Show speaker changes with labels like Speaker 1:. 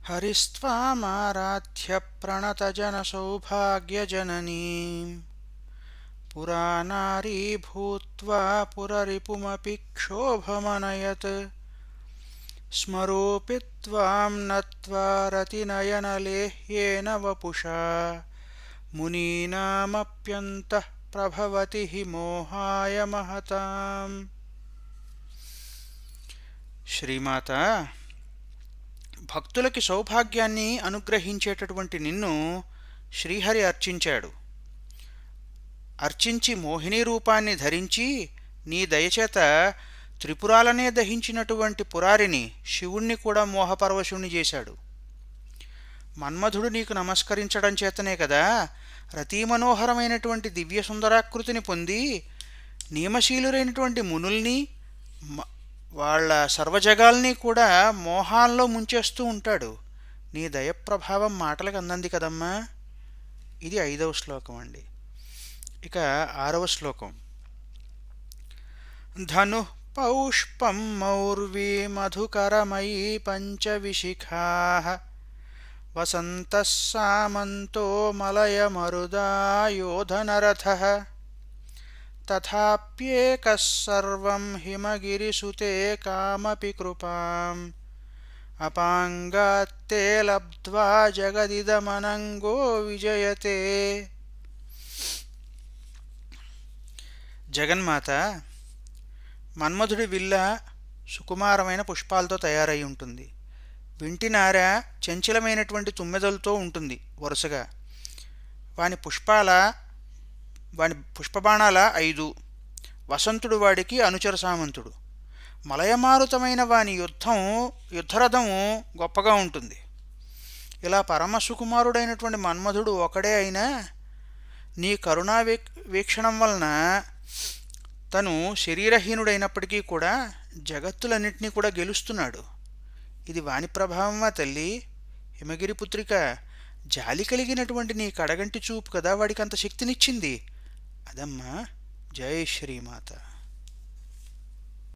Speaker 1: హరిస్త్వామారాధ్య ప్రణతజనసౌభాగ్యజననీం పురానారీ భూత్వా పురరిపుమపి క్షోభమనయత్ స్మరోऽపి త్వాం నత్వా రతినయనలేహ్యేన వపుషా మునీనామప్యంతః ప్రభవతి హి మోహాయ మహతాం. శ్రీమాత, భక్తులకి సౌభాగ్యాన్ని అనుగ్రహించేటటువంటి నిన్ను శ్రీహరి అర్చించాడు. అర్చించి మోహిని రూపాన్ని ధరించి నీ దయచేత త్రిపురాలనే దహించినటువంటి పురారిని శివుణ్ణి కూడా మోహపరవశుణ్ణి చేశాడు. మన్మధుడు నీకు నమస్కరించడం చేతనే కదా రతీమనోహరమైనటువంటి దివ్య సుందరాకృతిని పొంది నియమశీలురైనటువంటి మునుల్ని వాళ్ళ సర్వజగాల్ని కూడా మోహాల్లో ముంచేస్తూ ఉంటాడు. నీ దయప్రభావం మాటలకు అందంది కదమ్మా. ఇది 5వ శ్లోకం అండి. ఇక 6వ శ్లోకం. ధను పౌష్పం మౌర్వీ మధుకరమయీ పంచవిశిఖా వసంతః సామంతో మలయమరుదాయోధనరథః తథాప్యేకः సర్వం హిమగిరిసుతే కామపి కృపాం అపాంగాత్తే లబ్ధ్వా జగదిదమనంగో విజయతే. జగన్మాత, మన్మధుడి విల్ల సుకుమారమైన పుష్పాలతో తయారై ఉంటుంది. వింటినార చంచలమైనటువంటి తుమ్మెదలతో ఉంటుంది వరుసగా. వాని పుష్పబాణాల 5. వసంతుడు వాడికి అనుచర సామంతుడు. మలయమారుతమైన వాని యుద్ధరథం గొప్పగా ఉంటుంది. ఇలా పరమ సుకుమారుడైనటువంటి మన్మధుడు ఒకడే అయినా నీ కరుణా వీక్షణం వలన తను శరీరహీనుడైనప్పటికీ కూడా జగత్తులన్నింటినీ కూడా గెలుస్తున్నాడు. ఇది వాని ప్రభావమా తల్లి? హిమగిరి పుత్రిక, జాలి కలిగినటువంటి నీ కడగంటి చూపు కదా వాడికి అంత శక్తినిచ్చింది. అదమ్మా. జై శ్రీమాత.